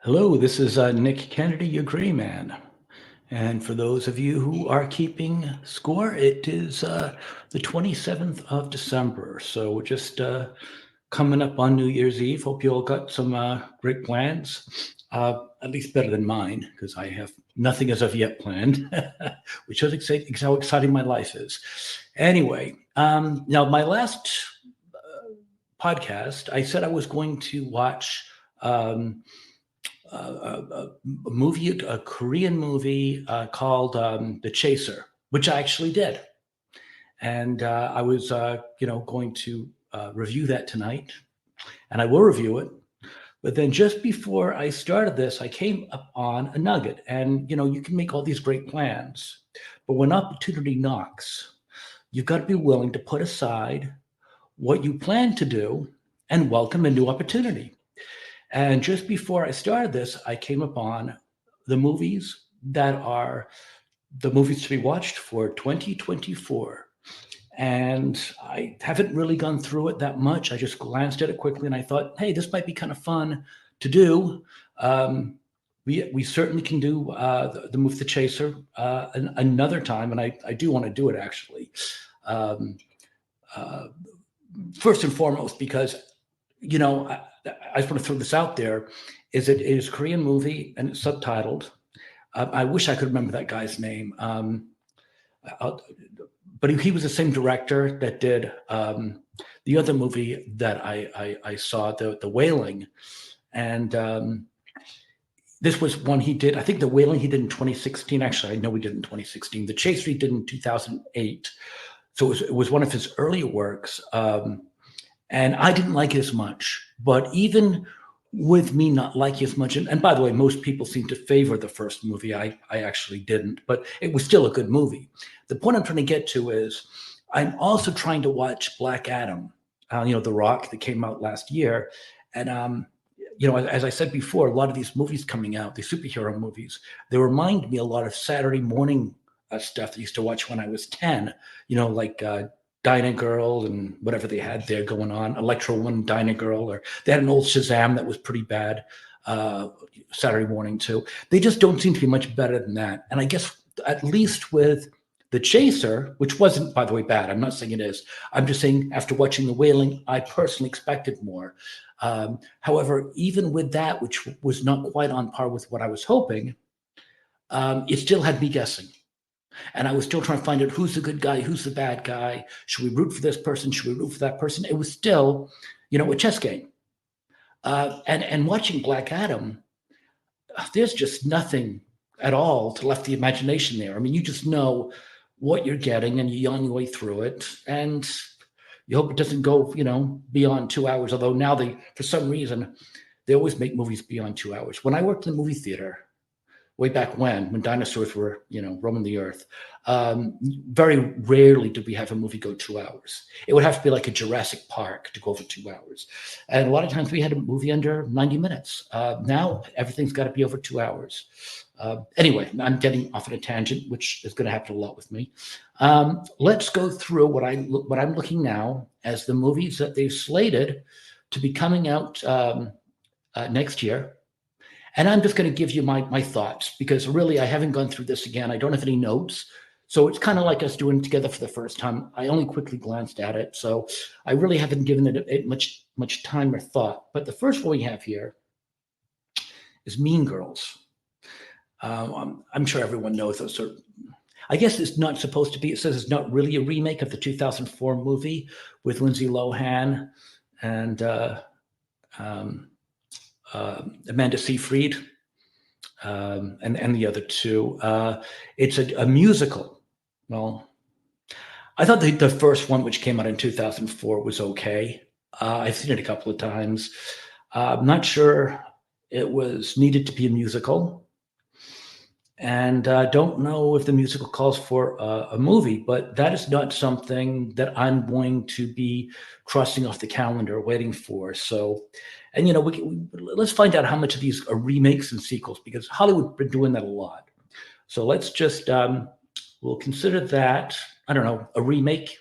Hello, this is Nick Kennedy, your gray man. And for those of you who are keeping score, it is the 27th of December. So we're just coming up on New Year's Eve. Hope you all got some great plans, at least better than mine, because I have nothing as of yet planned, which is how exciting my life is. Anyway, now my last podcast, I said I was going to watch. A movie, a Korean movie called The Chaser, which I actually did, and I was, going to review that tonight, and I will review it. But then just before I started this, I came up on a nugget, and you can make all these great plans, but when opportunity knocks, you've got to be willing to put aside what you plan to do and welcome a new opportunity. And just before I started this, I came upon the movies that are the movies to be watched for 2024. And I haven't really gone through it that much. I just glanced at it quickly and I thought, hey, this might be kind of fun to do. We certainly can do the movie The Chaser another time, and I do want to do it actually. Um, uh, First and foremost, because I just want to throw this out there: it is a Korean movie and it's subtitled. I wish I could remember that guy's name, but he was the same director that did the other movie that I saw, the Wailing, and this was one he did. I think the Wailing he did in 2016. Actually, I know he did in 2016. The Chaser he did in 2008. So it was one of his earlier works. And I didn't like it as much. But even with me not liking it as much, and by the way, most people seem to favor the first movie. I actually didn't, but it was still a good movie. The point I'm trying to get to is I'm also trying to watch Black Adam, The Rock, that came out last year. And, as I said before, a lot of these movies coming out, these superhero movies, they remind me a lot of Saturday morning stuff that I used to watch when I was 10, like Dyna Girl and whatever they had there going on, Electro One, Dyna Girl, or they had an old Shazam that was pretty bad Saturday morning too. They just don't seem to be much better than that. And I guess at least with The Chaser, which wasn't, by the way, bad. I'm not saying it is. I'm just saying after watching The Wailing, I personally expected more. However, even with that, which was not quite on par with what I was hoping, it still had me guessing. And I was still trying to find out who's the good guy, who's the bad guy. Should we root for this person? Should we root for that person? It was still, a chess game. And watching Black Adam, there's just nothing at all to left the imagination there. I mean, you just know what you're getting and you yawn your way through it. And you hope it doesn't go, beyond 2 hours. Although now for some reason, they always make movies beyond 2 hours. When I worked in the movie theater, way back when dinosaurs were, roaming the earth, very rarely did we have a movie go 2 hours. It would have to be like a Jurassic Park to go for 2 hours. And a lot of times we had a movie under 90 minutes. Now everything's got to be over 2 hours. Anyway, I'm getting off on a tangent, which is going to happen a lot with me. Let's go through what I'm looking now as the movies that they've slated to be coming out next year. And I'm just going to give you my thoughts, because really I haven't gone through this again. I don't have any notes. So it's kind of like us doing it together for the first time. I only quickly glanced at it. So I really haven't given it much time or thought. But the first one we have here is Mean Girls. I'm sure everyone knows those. I guess it's not supposed to be. It says it's not really a remake of the 2004 movie with Lindsay Lohan and Amanda Seyfried, and the other two. It's a musical. Well, I thought the first one, which came out in 2004, was okay. I've seen it a couple of times. I'm not sure it was needed to be a musical. And don't know if the musical calls for a movie, but that is not something that I'm going to be crossing off the calendar waiting for. So, and let's find out how much of these are remakes and sequels, because Hollywood's been doing that a lot. So let's just we'll consider that, I don't know, a remake,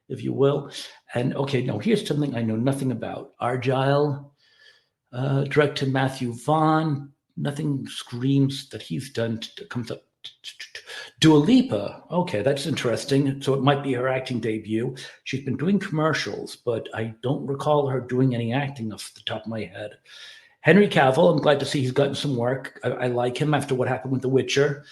if you will. And okay, now here's something I know nothing about. Argyle. Directed Matthew Vaughn. Nothing screams that he's done comes up. Dua Lipa. Okay, that's interesting. So it might be her acting debut. She's been doing commercials, but I don't recall her doing any acting off the top of my head. Henry Cavill, I'm glad to see he's gotten some work. I like him after what happened with The Witcher.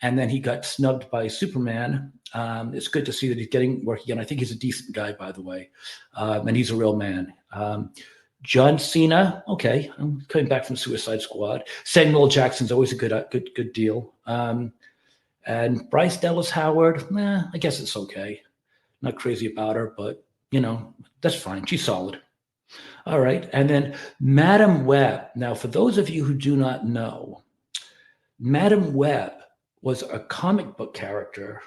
And then he got snubbed by Superman. It's good to see that he's getting work again. I think he's a decent guy, by the way. And he's a real man. John Cena, okay, I'm coming back from Suicide Squad. Samuel Jackson's always a good deal. And Bryce Dallas Howard, I guess it's okay. Not crazy about her, but that's fine. She's solid. All right, and then Madam Web. Now, for those of you who do not know, Madam Web was a comic book character.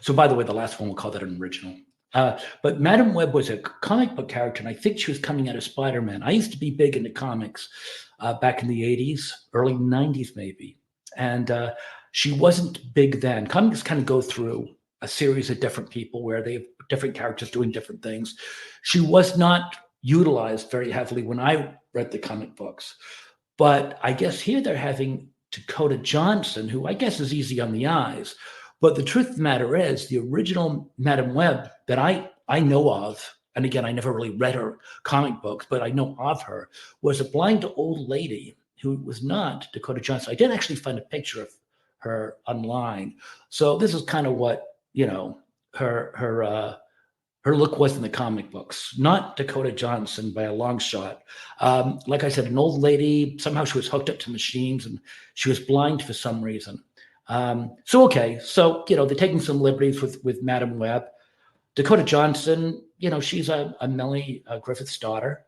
So, by the way, the last one we'll call that an original. But Madam Web was a comic book character, and I think she was coming out of Spider-Man. I used to be big into comics back in the 80s, early 90s maybe. And she wasn't big then. Comics kind of go through a series of different people where they have different characters doing different things. She was not utilized very heavily when I read the comic books. But I guess here they're having Dakota Johnson, who I guess is easy on the eyes. But the truth of the matter is, the original Madam Web that I know of, and again, I never really read her comic books, but I know of her, was a blind old lady who was not Dakota Johnson. I did actually find a picture of her online. So this is kind of what, her look was in the comic books, not Dakota Johnson by a long shot. Like I said, an old lady, somehow she was hooked up to machines and she was blind for some reason. So they're taking some liberties with Madam Web. Dakota Johnson, she's a Melanie Griffith's daughter,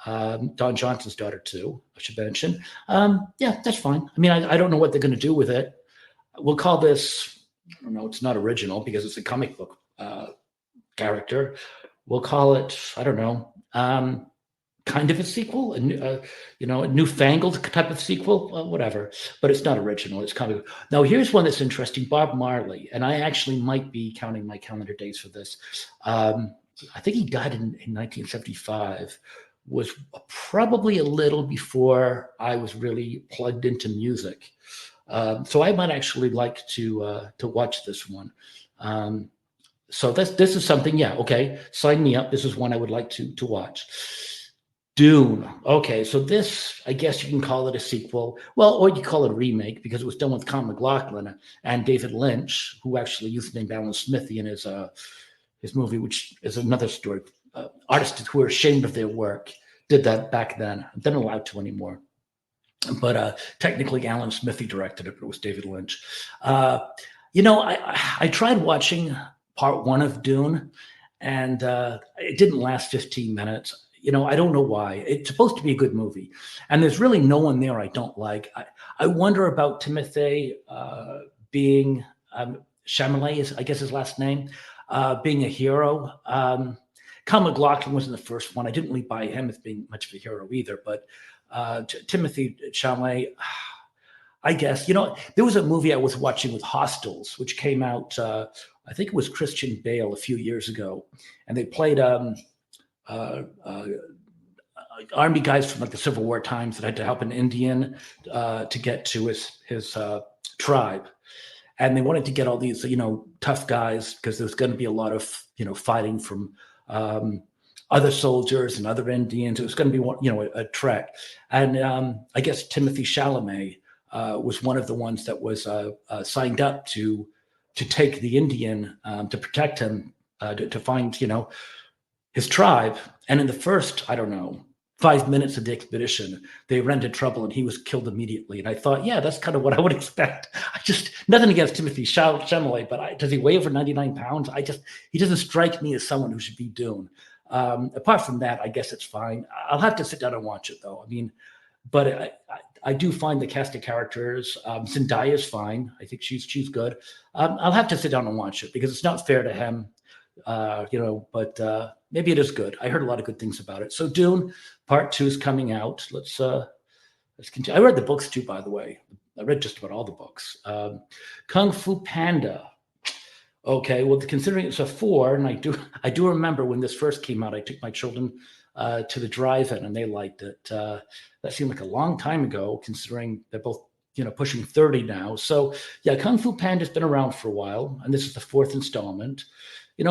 Don Johnson's daughter too, I should mention. That's fine. I mean, I don't know what they're going to do with it. We'll call this, I don't know, it's not original because it's a comic book character. We'll call it, I don't know, kind of a sequel, a newfangled type of sequel, whatever. But it's not original. It's kind of. Now, here's one that's interesting. Bob Marley, and I actually might be counting my calendar days for this. I think he died in 1975. Was probably a little before I was really plugged into music. So I might actually like to watch this one. So this is something, sign me up. This is one I would like to watch. Dune. Okay, so this, I guess you can call it a sequel. Well, or you call it a remake because it was done with Con McLaughlin and David Lynch, who actually used the name Alan Smithy in his movie, which is another story. Artists who are ashamed of their work did that back then. They're not allowed to anymore. But technically, Alan Smithy directed it, but it was David Lynch. I tried watching part one of Dune, and it didn't last 15 minutes. I don't know why. It's supposed to be a good movie, and there's really no one there I don't like. I wonder about Timothée being Chalamet is, I guess, his last name, being a hero. Con McLaughlin wasn't the first one. I didn't really buy him as being much of a hero either, but Timothée Chalamet, I guess. There was a movie I was watching with Hostiles, which came out, I think it was Christian Bale a few years ago, and they played army guys from like the Civil War times that had to help an Indian to get to his tribe. And they wanted to get all these, tough guys because there's going to be a lot of, fighting from other soldiers and other Indians. It was going to be, a trek. And I guess Timothée Chalamet was one of the ones that was signed up to take the Indian to protect him, to find, his tribe. And in the first, 5 minutes of the expedition, they ran into trouble and he was killed immediately. And I thought, that's kind of what I would expect. Nothing against Timothée Chalamet, but does he weigh over 99 pounds? He doesn't strike me as someone who should be Dune. Apart from that, I guess it's fine. I'll have to sit down and watch it though. But I do find the cast of characters, Zendaya is fine. I think she's good. I'll have to sit down and watch it because it's not fair to him. But maybe it is good. I heard a lot of good things about it. So Dune Part 2 is coming out. Let's continue. I read the books too, by the way. I read just about all the books. Kung Fu Panda. Okay, well, considering it's a 4, and I do remember when this first came out, I took my children to the drive-in, and they liked it. That seemed like a long time ago, considering they're both pushing 30 now. So yeah, Kung Fu Panda's been around for a while, and this is the fourth installment.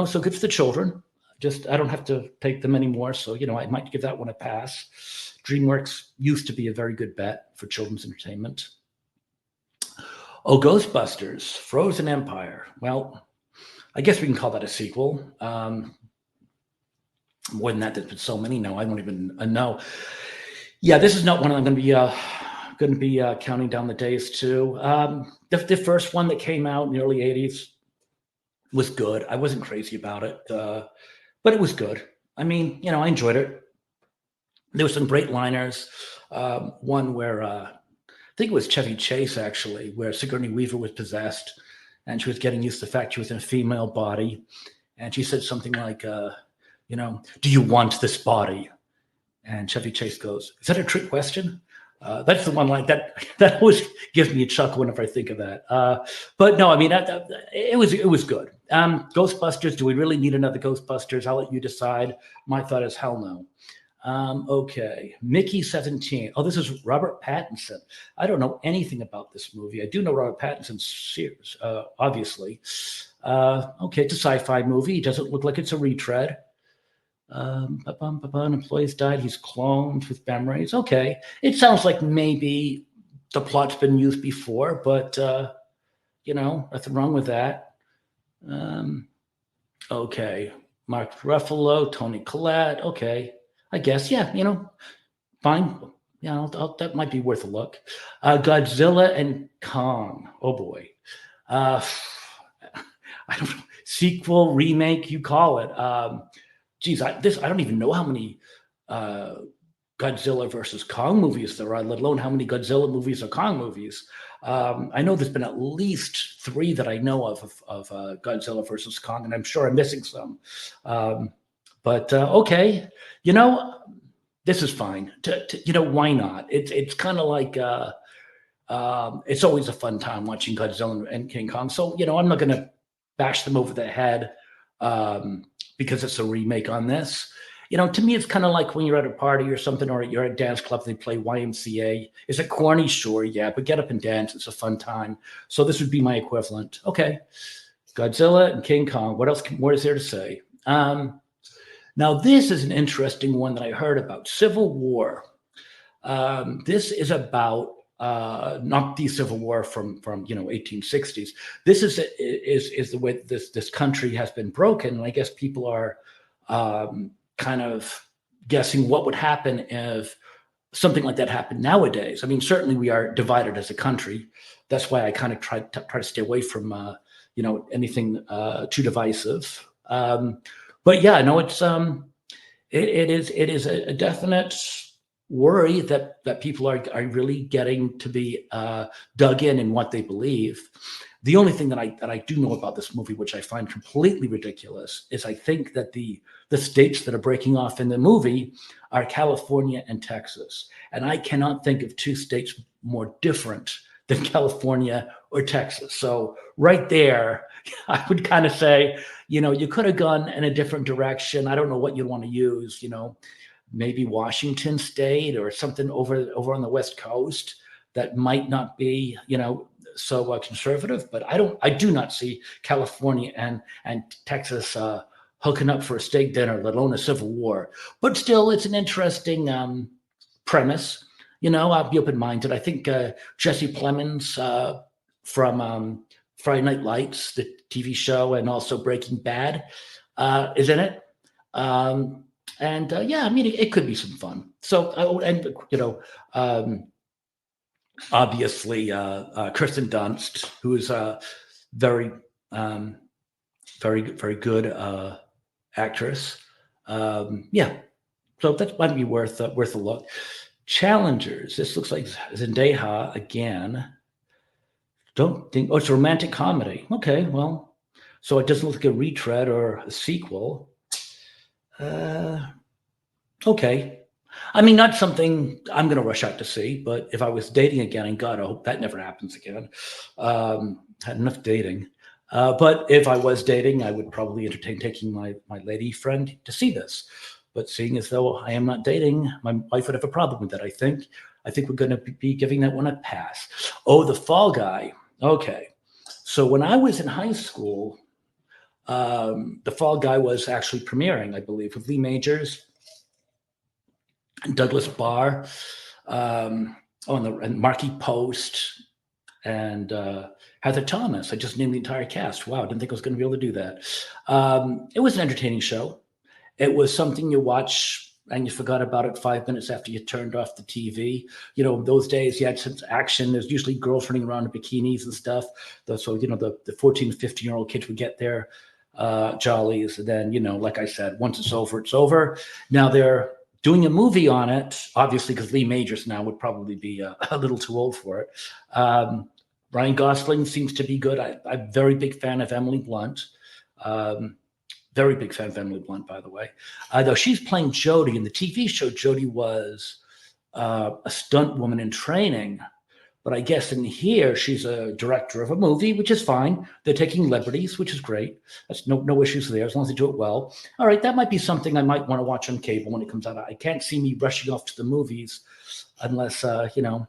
So good for the children. Just I don't have to take them anymore, so I might give that one a pass. DreamWorks used to be a very good bet for children's entertainment. Oh, Ghostbusters, Frozen Empire. Well, I guess we can call that a sequel. More than that, there's been so many now. I don't even know. Yeah, this is not one I'm going to be counting down the days to. The first one that came out in the early 80s was good. I wasn't crazy about it, but it was good. I mean, I enjoyed it. There were some great liners. One where I think it was Chevy Chase, actually, where Sigourney Weaver was possessed and she was getting used to the fact she was in a female body. And she said something like, do you want this body? And Chevy Chase goes, is that a trick question? That's the one like that always gives me a chuckle whenever I think of that. But no, I mean, it was good. Ghostbusters, do we really need another Ghostbusters? I'll let you decide. My thought is hell no. Okay, Mickey 17. Oh, this is Robert Pattinson. I don't know anything about this movie. I do know Robert Pattinson's Sears, obviously. Okay, it's a sci-fi movie. It doesn't look like it's a retread. Employees died. He's cloned with memories. Okay, it sounds like maybe the plot's been used before, but nothing wrong with that. Okay, Mark Ruffalo, Toni Collette. Okay, I guess fine. Yeah, that might be worth a look. Godzilla and Kong. Oh boy, I don't know. Sequel, remake, you call it. Geez, I don't even know how many Godzilla versus Kong movies there are, let alone how many Godzilla movies or Kong movies. I know there's been at least 3 that I know of Godzilla versus Kong, and I'm sure I'm missing some. But okay, this is fine. Why not? It's kind of like it's always a fun time watching Godzilla and King Kong. So I'm not going to bash them over the head. Because it's a remake on this. To me, it's kind of like when you're at a party or something, or you're at a dance club, they play YMCA. Is it corny? Sure, yeah, but get up and dance. It's a fun time. So this would be my equivalent. Okay, Godzilla and King Kong. What else? What is there to say? Now, this is an interesting one that I heard about. Civil War. This is about not the Civil War from 1860s. This is the way this country has been broken, and I guess people are kind of guessing what would happen if something like that happened nowadays. I mean, certainly we are divided as a country. That's why I kind of try to stay away from anything too divisive. But yeah, no, it's it is a definite worry that people are really getting to be dug in what they believe. The only thing that I do know about this movie, which I find completely ridiculous, is I think that the states that are breaking off in the movie are California and Texas. And I cannot think of 2 states more different than California or Texas. So right there, I would kind of say, you could have gone in a different direction. I don't know what you'd want to use, maybe Washington State or something over on the West Coast that might not be, so conservative. But I do not see California and Texas hooking up for a steak dinner, let alone a civil war. But still, it's an interesting premise. I'll be open-minded. I think Jesse Plemons from Friday Night Lights, the TV show, and also Breaking Bad is in it. And yeah, I mean, it could be some fun. So, obviously, Kirsten Dunst, who is a very, very, very good actress. Yeah, so that might be worth a look. Challengers. This looks like Zendaya again. Don't think. Oh, it's a romantic comedy. Okay, well, so it doesn't look like a retread or a sequel. Okay. I mean, not something I'm going to rush out to see, but if I was dating again, and God, I hope that never happens again. Had enough dating. But if I was dating, I would probably entertain taking my lady friend to see this. But seeing as though I am not dating, my wife would have a problem with that, I think. I think we're going to be giving that one a pass. Oh, The Fall Guy. Okay. So when I was in high school, The Fall Guy was actually premiering, I believe, with Lee Majors and Douglas Barr, and Marky Post, and Heather Thomas. I just named the entire cast. Wow, I didn't think I was going to be able to do that. It was an entertaining show. It was something you watch and you forgot about it 5 minutes after you turned off the TV. You know, those days you had some action. There's usually girls running around in bikinis and stuff. So, you know, the 14 to 15-year-old kids would get their jollies. And then, you know, like I said, once it's over, it's over. Now they're doing a movie on it, obviously, because Lee Majors now would probably be a little too old for it. Ryan Gosling seems to be good. I'm a very big fan of Emily Blunt. Very big fan of Emily Blunt, by the way. Though she's playing Jodie in the TV show, Jodie was a stunt woman in training. But I guess in here, she's a director of a movie, which is fine. They're taking liberties, which is great. That's no issues there, as long as they do it well. All right, that might be something I might want to watch on cable when it comes out. I can't see me rushing off to the movies unless, you know,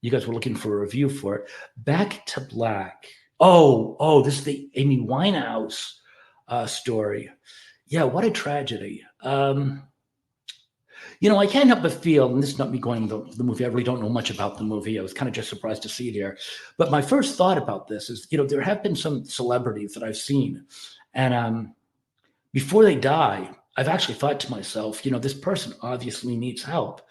you guys were looking for a review for it. Back to Black. Oh, this is the Amy Winehouse story. Yeah, what a tragedy. You know, I can't help but feel, and this is not me going the movie, I really don't know much about the movie. I was kind of just surprised to see it here. But my first thought about this is, you know, there have been some celebrities that I've seen. And before they die, I've actually thought to myself, you know, this person obviously needs help.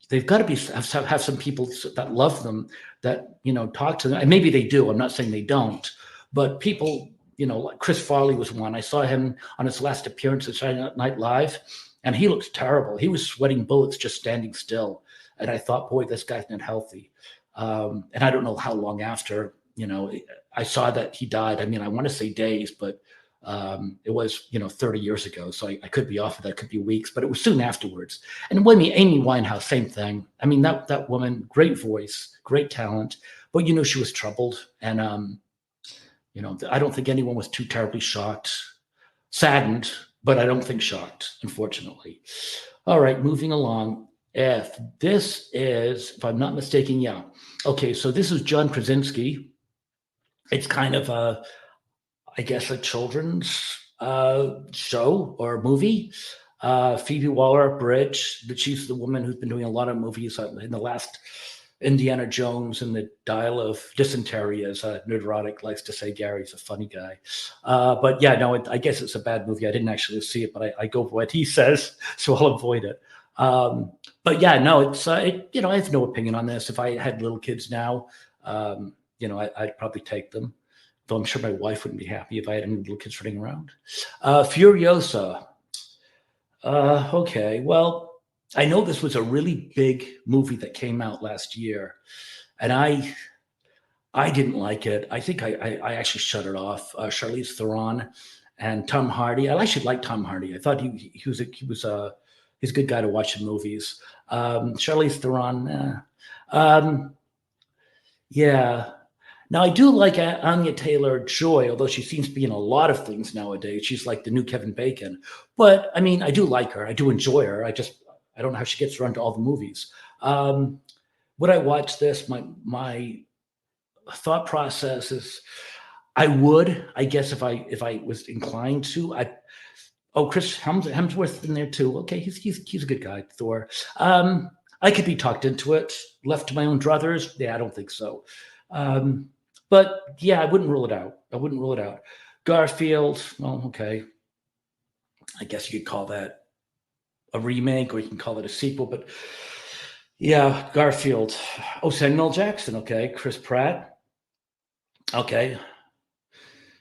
They've got to have some people that love them, that, you know, talk to them. And maybe they do. I'm not saying they don't. But people, you know, like Chris Farley was one. I saw him on his last appearance at Saturday Night Live. And he looks terrible. He was sweating bullets just standing still. And I thought, boy, this guy's not healthy. And I don't know how long after, you know, I saw that he died. I mean, I want to say days, but it was, you know, 30 years ago. So I could be off of that. It could be weeks, but it was soon afterwards. And with me, Amy Winehouse, same thing. I mean, that woman, great voice, great talent, but, you know, she was troubled. And, you know, I don't think anyone was too terribly shocked, saddened, but I don't think shocked, unfortunately. All right, moving along. If this is, if I'm not mistaken, yeah. Okay, so this is John Krasinski. It's kind of I guess, a children's show or movie. Phoebe Waller-Bridge, she's the woman who's been doing a lot of movies in the last Indiana Jones and the Dial of Dysentery, as Nerdrotic likes to say. Gary's a funny guy. But yeah, no, I guess it's a bad movie. I didn't actually see it, but I go for what he says, so I'll avoid it. But yeah, no, it's, you know, I have no opinion on this. If I had little kids now, you know, I'd probably take them, though I'm sure my wife wouldn't be happy if I had any little kids running around. Furiosa. Okay, well, I know this was a really big movie that came out last year, and I didn't like it. I think I actually shut it off. Charlize Theron and Tom Hardy. I actually liked Tom Hardy. I thought he's a good guy to watch in movies. Charlize Theron, yeah. Now I do like Anya Taylor-Joy, although she seems to be in a lot of things nowadays. She's like the new Kevin Bacon. But I mean, I do like her. I do enjoy her. I don't know how she gets around to all the movies. Would I watch this? My thought process is I would, I guess, if I was inclined to. Chris Hemsworth in there too. Okay, he's a good guy, Thor. I could be talked into it. Left to my own druthers? Yeah, I don't think so. But yeah, I wouldn't rule it out. Garfield, well, okay. I guess you could call that a remake, or you can call it a sequel, but yeah, Garfield. Oh, Samuel Jackson, okay. Chris Pratt. Okay.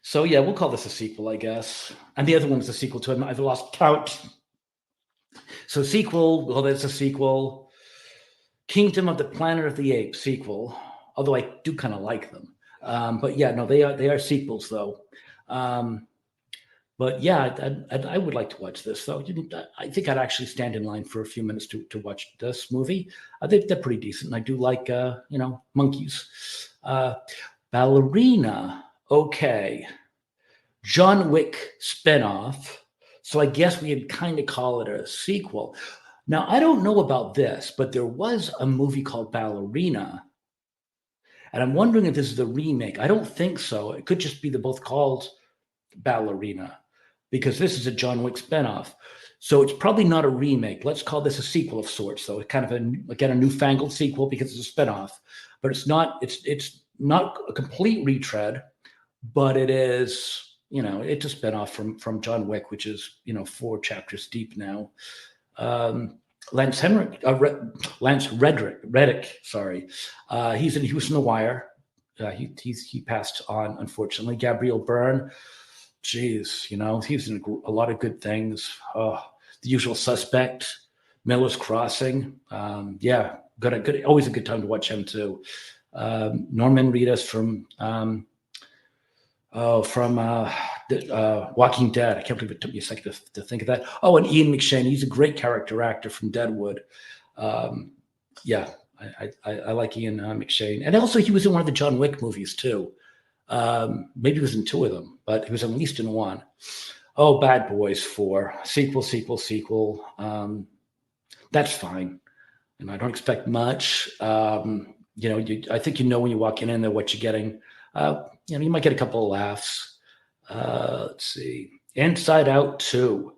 So yeah, we'll call this a sequel, I guess. And the other one was a sequel to him. I've lost count. So sequel, well, there's a sequel. Kingdom of the Planet of the Apes sequel, although I do kind of like them. But yeah, no, they are sequels though. But yeah, I would like to watch this though. I think I'd actually stand in line for a few minutes to watch this movie. I think they're pretty decent. And I do like, you know, monkeys. Ballerina, okay. John Wick spinoff So I guess we would kind of call it a sequel. Now, I don't know about this, but there was a movie called Ballerina. And I'm wondering if this is the remake. I don't think so. It could just be they're both called Ballerina because this is a John Wick spinoff. So it's probably not a remake. Let's call this a sequel of sorts, though. It's kind of a newfangled sequel because it's a spinoff. But it's not a complete retread, but it is, it's a spinoff from John Wick, which is, 4 chapters deep now. Lance Reddick, sorry. He was in The Wire. He passed on, unfortunately. Gabriel Byrne, geez, he's in a lot of good things. The Usual Suspect, Miller's Crossing. Always a good time to watch him too. Norman Reedus from Walking Dead. I can't believe it took me a second to think of that. Oh, and Ian McShane. He's a great character actor from Deadwood. I like Ian McShane. And also he was in one of the John Wick movies too. Maybe he was in 2 of them, but he was at least in 1. Oh, Bad Boys 4. Sequel. That's fine. And I don't expect much. I think when you walk in there what you're getting. You might get a couple of laughs. Let's see. Inside Out 2.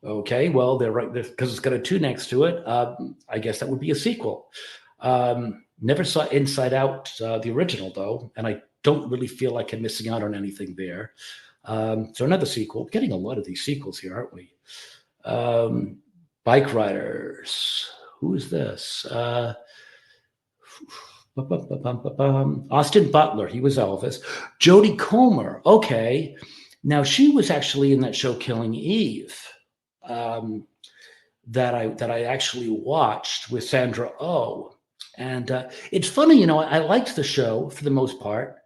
Okay, well, they're right there because it's got a 2 next to it. I guess that would be a sequel. Never saw Inside Out, the original, though, and I don't really feel like I'm missing out on anything there. So another sequel. We're getting a lot of these sequels here, aren't we? Bike Riders. Who is this? Austin Butler. He was Elvis. Jodie Comer. Okay. Now, she was actually in that show Killing Eve that I actually watched with Sandra Oh. And it's funny, I liked the show for the most part.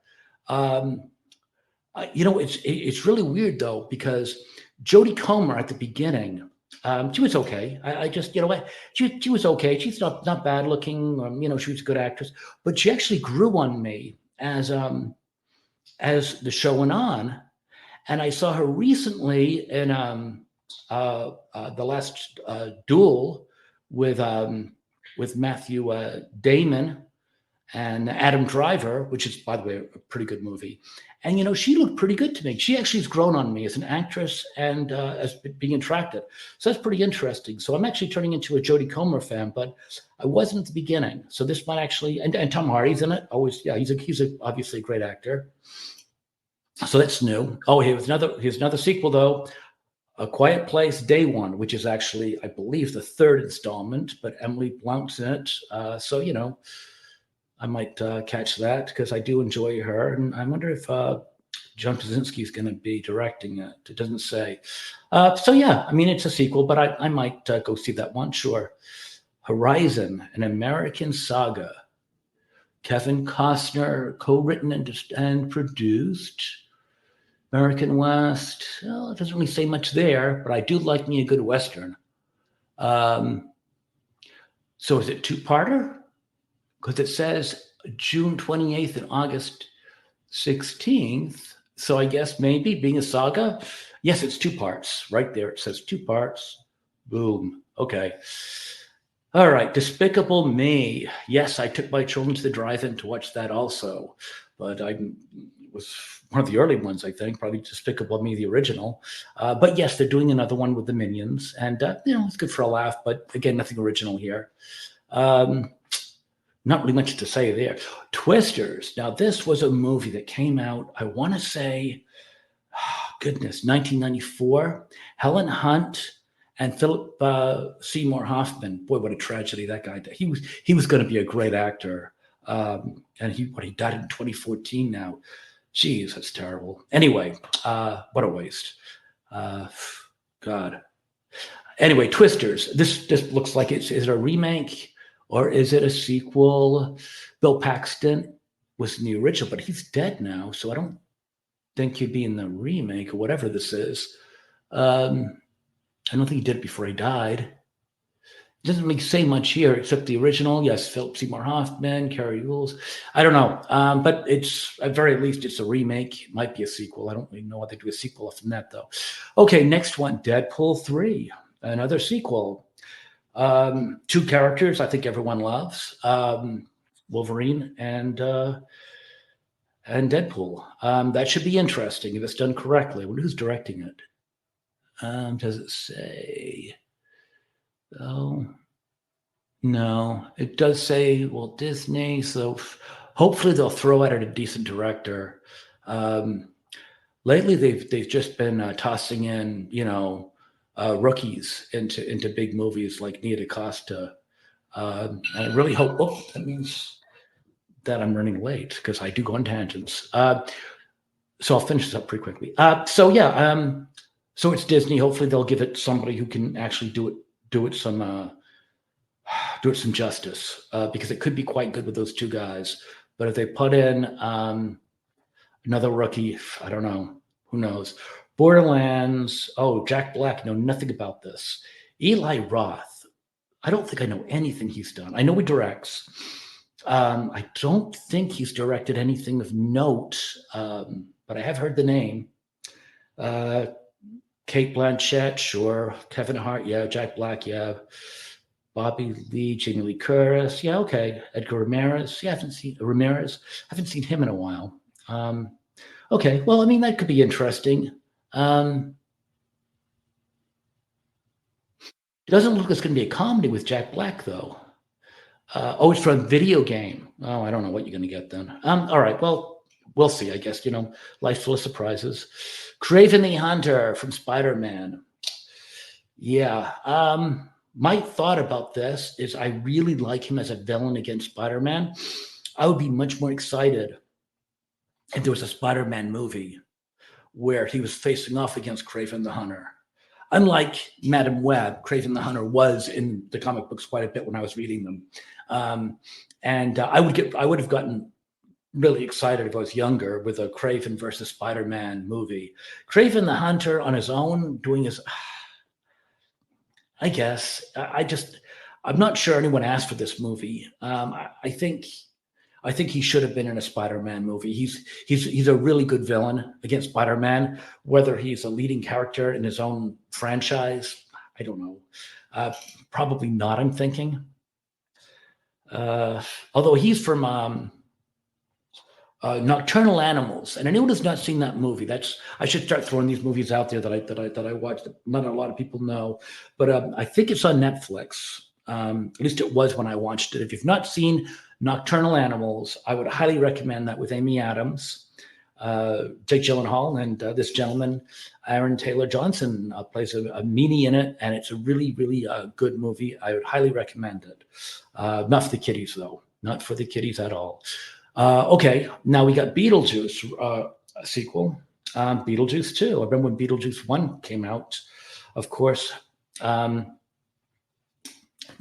It's really weird, though, because Jodie Comer at the beginning, she was okay. I just, she was okay. She's not bad looking. She was a good actress, but she actually grew on me as the show went on. And I saw her recently in the last Duel with Matthew Damon and Adam Driver, which is, by the way, a pretty good movie. And, she looked pretty good to me. She actually has grown on me as an actress and as being attractive. So that's pretty interesting. So I'm actually turning into a Jodie Comer fan, but I wasn't at the beginning. So this might actually, and Tom Hardy's in it. Always, yeah, he's obviously a great actor. So that's new. Oh, here's another sequel, though. A Quiet Place Day One, which is actually, I believe, the 3rd installment, but Emily Blunt's in it. So, I might catch that because I do enjoy her. And I wonder if John Krasinski is going to be directing it. It doesn't say. So, yeah, I mean, it's a sequel, but I might go see that one, sure. Horizon, an American Saga. Kevin Costner co-written and produced. American West. Well, it doesn't really say much there, but I do like me a good Western. So is it 2-parter? Because it says June 28th and August 16th. So I guess maybe being a saga. Yes, it's 2 parts. Right there. It says 2 parts. Boom. Okay. All right. Despicable Me. Yes, I took my children to the drive-in to watch that also. But it was one of the early ones, I think, probably Despicable Me, the original. But yes, they're doing another one with the Minions. And, it's good for a laugh. But again, nothing original here. Not really much to say there. Twisters. Now, this was a movie that came out, I want to say, 1994. Helen Hunt and Philip Seymour Hoffman. Boy, what a tragedy that guy did. He was going to be a great actor. And he died in 2014 now. Jeez, that's terrible. Anyway, what a waste. God. Anyway, Twisters. This looks like is it a remake? Or is it a sequel? Bill Paxton was in the original, but he's dead now, so I don't think he'd be in the remake or whatever this is. I don't think he did it before he died. Doesn't really say much here except the original. Yes, Philip Seymour Hoffman, Carrie Rules. I don't know, but it's at very least it's a remake. It might be a sequel. I don't really know what they do a sequel from that though. Okay, next one, Deadpool 3, another sequel. Two characters I think everyone loves, Wolverine and Deadpool. That should be interesting if it's done correctly. I wonder who's directing it. Does it say? Oh, no. It does say Walt Disney, so hopefully they'll throw at it a decent director. Um, lately, they've just been tossing in, rookies into big movies like Nia DaCosta. And I really hope. Oh, that means that I'm running late because I do go on tangents. So I'll finish this up pretty quickly. So it's Disney. Hopefully they'll give it somebody who can actually do it some justice because it could be quite good with those two guys. But if they put in another rookie, I don't know. Who knows? Borderlands. Oh, Jack Black. Know nothing about this. Eli Roth. I don't think I know anything he's done. I know he directs. I don't think he's directed anything of note, but I have heard the name. Kate Blanchett, sure. Kevin Hart, yeah. Jack Black, yeah. Bobby Lee, Jamie Lee Curtis, yeah. Okay. Edgar Ramirez, yeah. I haven't seen him in a while. Okay. Well, I mean, that could be interesting. It doesn't look like it's going to be a comedy with Jack Black, though. It's from a video game. Oh, I don't know what you're going to get then. All right. Well, we'll see, I guess. Life's full of surprises. Kraven the Hunter from Spider-Man. Yeah. My thought about this is I really like him as a villain against Spider-Man. I would be much more excited if there was a Spider-Man movie where he was facing off against Kraven the Hunter. Unlike Madam Web, Kraven the Hunter was in the comic books quite a bit when I was reading them, I would have gotten really excited if I was younger with a Kraven versus Spider-Man movie. Kraven the Hunter on his own doing his, I guess. I'm not sure anyone asked for this movie. I think he should have been in a Spider-Man movie. He's a really good villain against Spider-Man. Whether he's a leading character in his own franchise, I don't know. Probably not. I'm thinking. Although he's from Nocturnal Animals, and anyone who's not seen that movie, I should start throwing these movies out there that I watched. That not a lot of people know, but I think it's on Netflix. At least it was when I watched it. If you've not seen Nocturnal Animals, I would highly recommend that with Amy Adams, Jake Gyllenhaal, and this gentleman, Aaron Taylor Johnson, plays a meanie in it, and it's a really, really good movie. I would highly recommend it. Not for the kiddies, though. Not for the kiddies at all. Okay, now we got Beetlejuice, a sequel. Beetlejuice 2. I remember when Beetlejuice 1 came out, of course.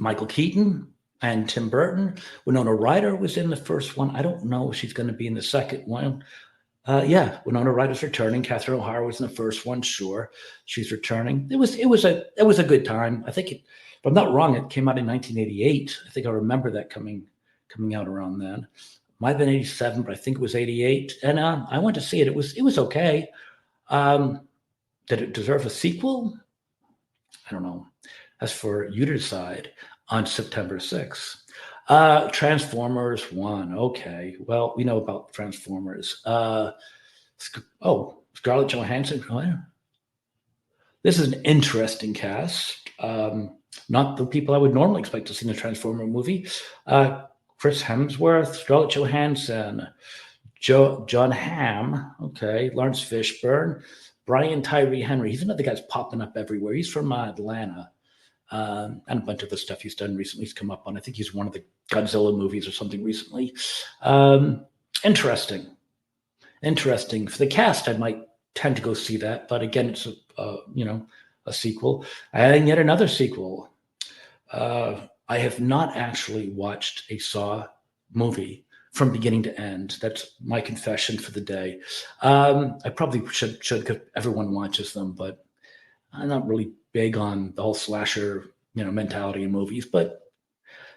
Michael Keaton and Tim Burton. Winona Ryder was in the first one. I don't know if she's going to be in the second one. Winona Ryder's returning. Catherine O'Hara was in the first one. Sure, she's returning. It was a good time. I think, if I'm not wrong, it came out in 1988. I think I remember that coming out around then. Might have been 87, but I think it was 88. And I went to see it. It was okay. Did it deserve a sequel? I don't know. As for you to decide. On September 6th. Transformers 1. Okay. Well, we know about Transformers. Scarlett Johansson. Oh, yeah. This is an interesting cast. Not the people I would normally expect to see in a Transformer movie. Chris Hemsworth, Scarlett Johansson, John Hamm. Okay. Lawrence Fishburne. Brian Tyree Henry. He's another guy that's popping up everywhere. He's from Atlanta. And a bunch of the stuff he's done recently. He's come up on, I think he's one of the Godzilla movies or something recently. Interesting. For the cast, I might tend to go see that, but again, it's a sequel. And yet another sequel. I have not actually watched a Saw movie from beginning to end. That's my confession for the day. I probably should because everyone watches them, but I'm not really big on the whole slasher mentality in movies. But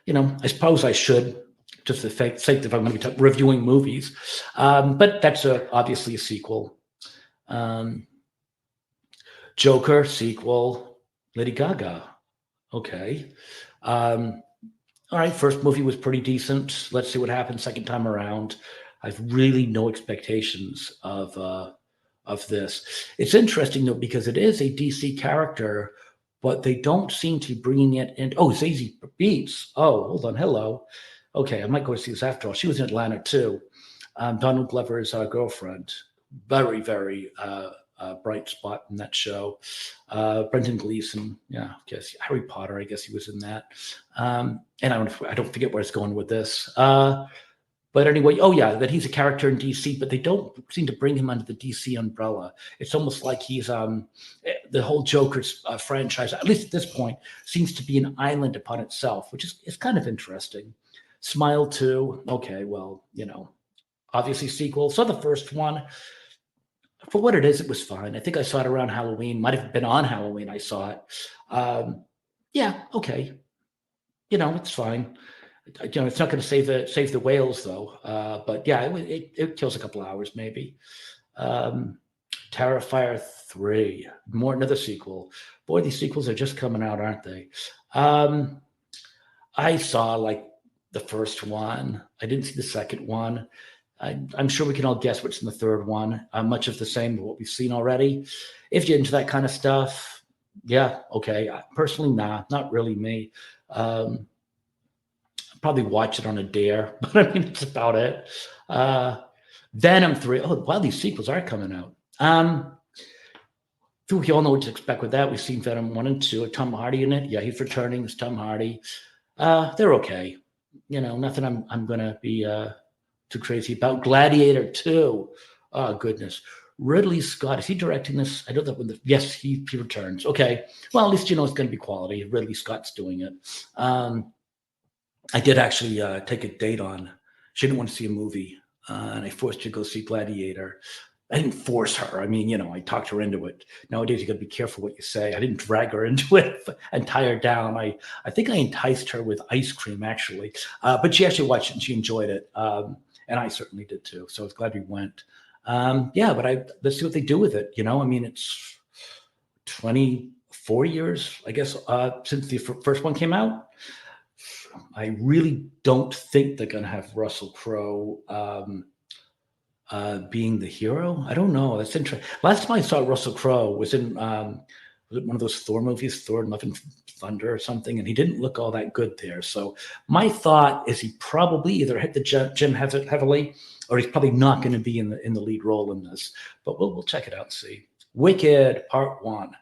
I suppose I should, just for the sake that I'm going to be reviewing movies. But that's obviously a sequel. Joker sequel, Lady Gaga. Okay. All right, first movie was pretty decent. Let's see what happens second time around. I've really no expectations of this. It's interesting though because it is a DC character, but they don't seem to be bringing it in. Oh, Zazie Beetz. Oh, hold on. Hello. Okay, I might go see this after all. She was in Atlanta too. Donald Glover's girlfriend. Very, very bright spot in that show. Brendan Gleeson, yeah, I guess Harry Potter. I guess he was in that. And I don't forget where it's going with this. But anyway, oh yeah, that he's a character in DC, but they don't seem to bring him under the DC umbrella. It's almost like he's the whole Joker's franchise, at least at this point, seems to be an island upon itself, which is kind of interesting. Smile 2, okay, well, obviously sequel. Saw the first one. For what it is, it was fine. I think I saw it around Halloween. Might have been on Halloween I saw it. Yeah, okay. It's fine. It's not going to save the whales though. But yeah, it kills a couple hours maybe. Terrifier 3, another sequel. Boy, these sequels are just coming out, aren't they? I saw like the first one. I didn't see the second one. I'm sure we can all guess what's in the third one. Much of the same of what we've seen already. If you're into that kind of stuff, yeah, okay. Personally, nah, not really me. Probably watch it on a dare, but I mean, that's about it. Venom 3. Oh, wow, these sequels are coming out. We all know what to expect with that. We've seen Venom 1 and 2. Tom Hardy in it. Yeah, he's returning. It's Tom Hardy. They're okay. Nothing I'm going to be too crazy about. Gladiator 2. Oh, goodness. Ridley Scott, is he directing this? I know that yes, he returns. Okay. Well, at least it's going to be quality. Ridley Scott's doing it. I did actually take a date on. She didn't want to see a movie, and I forced her to go see Gladiator. I didn't force her. I mean, I talked her into it. Nowadays, you got to be careful what you say. I didn't drag her into it and tie her down. I think I enticed her with ice cream, actually. But she actually watched it and she enjoyed it, and I certainly did too. So I was glad we went. Yeah, but let's see what they do with it. I mean, it's 24 years, I guess, since the first one came out. I really don't think they're going to have Russell Crowe being the hero. I don't know. That's interesting. Last time I saw Russell Crowe was in was it one of those Thor movies, Thor: Love and Thunder or something, and he didn't look all that good there. So my thought is he probably either hit the gym heavily, or he's probably not going to be in the lead role in this. But we'll check it out and see. Wicked Part 1.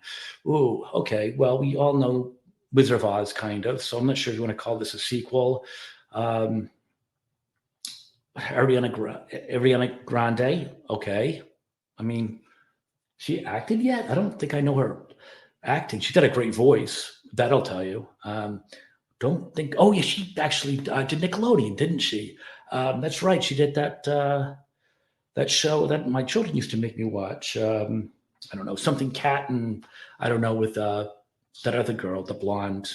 Ooh, okay. Well, we all know Wizard of Oz, kind of. So I'm not sure if you want to call this a sequel. Ariana Grande, okay. I mean, she acted yet? I don't think I know her acting. She's got a great voice. That I'll tell you. Don't think. Oh yeah, she actually did Nickelodeon, didn't she? That's right. She did that show that my children used to make me watch. I don't know, something Cat and I don't know with that other girl, the blonde.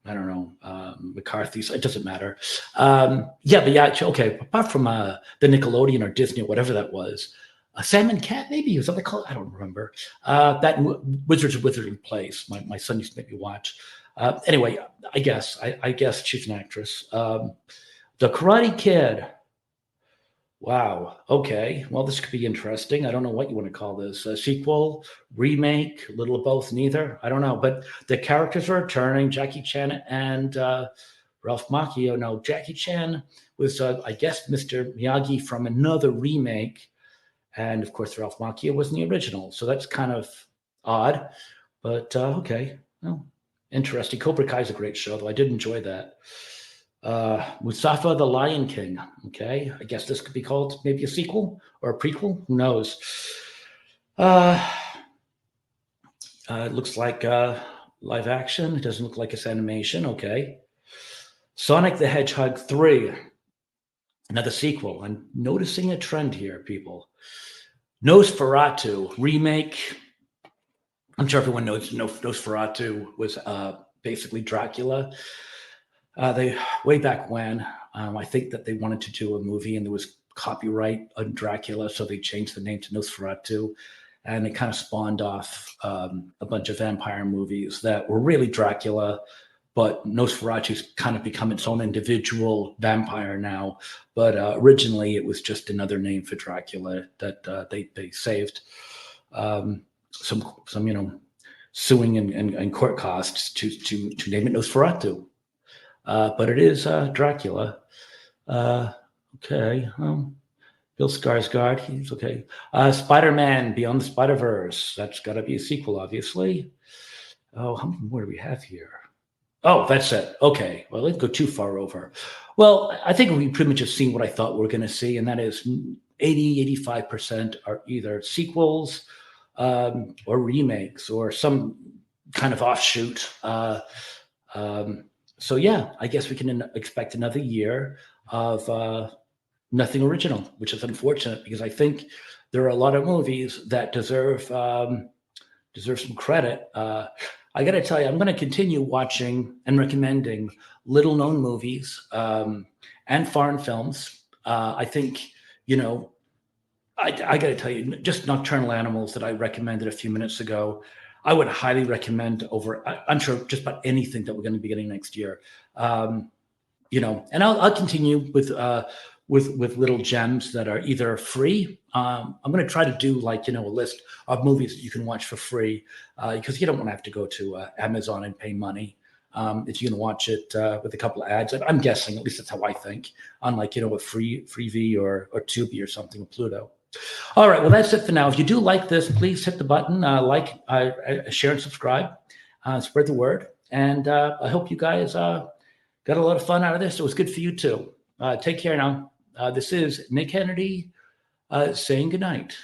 I don't know, McCarthy. So it doesn't matter. Yeah, but yeah, okay. Apart from the Nickelodeon or Disney or whatever that was, Sam and Cat, maybe was that they call it? I don't remember. That Wizards of Wizarding Place. My son used to make me watch. Anyway, I guess she's an actress. The Karate Kid. Wow. Okay. Well, this could be interesting. I don't know what you want to call this. A sequel, remake, a little of both, neither. I don't know. But the characters are returning. Jackie Chan and Ralph Macchio. No, Jackie Chan was, I guess, Mr. Miyagi from another remake. And, of course, Ralph Macchio was in the original. So that's kind of odd. But, okay. Well, interesting. Cobra Kai is a great show, though. I did enjoy that. Mustafa the Lion King. Okay, I guess this could be called maybe a sequel or a prequel. Who knows? It looks like live action. It doesn't look like it's animation. Okay. Sonic the Hedgehog 3. Another sequel. I'm noticing a trend here, people. Nosferatu remake. I'm sure everyone knows Nosferatu was basically Dracula. They way back when, I think that they wanted to do a movie and there was copyright on Dracula, so they changed the name to Nosferatu, and it kind of spawned off a bunch of vampire movies that were really Dracula, but Nosferatu's kind of become its own individual vampire now. But originally, it was just another name for Dracula that they saved some suing and court costs to name it Nosferatu. But it is Dracula. Okay. Bill Skarsgård, he's okay. Spider-Man Beyond the Spider-Verse. That's got to be a sequel, obviously. Oh, how many more do we have here? Oh, that's it. Okay. Well, let's go too far over. Well, I think we pretty much have seen what I thought we were going to see, and that is 85% are either sequels or remakes or some kind of offshoot. So yeah, I guess we can expect another year of nothing original, which is unfortunate because I think there are a lot of movies that deserve some credit. I got to tell you, I'm going to continue watching and recommending little-known movies and foreign films. I think, I got to tell you, just Nocturnal Animals that I recommended a few minutes ago, I would highly recommend over, I'm sure, just about anything that we're going to be getting next year. And I'll continue with little gems that are either free. I'm going to try to do a list of movies that you can watch for free because you don't want to have to go to Amazon and pay money. If you can watch it with a couple of ads, I'm guessing, at least that's how I think, unlike, with Freevee or Tubi or something with Pluto. All right, well, that's it for now. If you do like this, please hit the button, share and subscribe, spread the word. And I hope you guys got a lot of fun out of this. It was good for you too. Take care now. This is Nick Kennedy saying goodnight.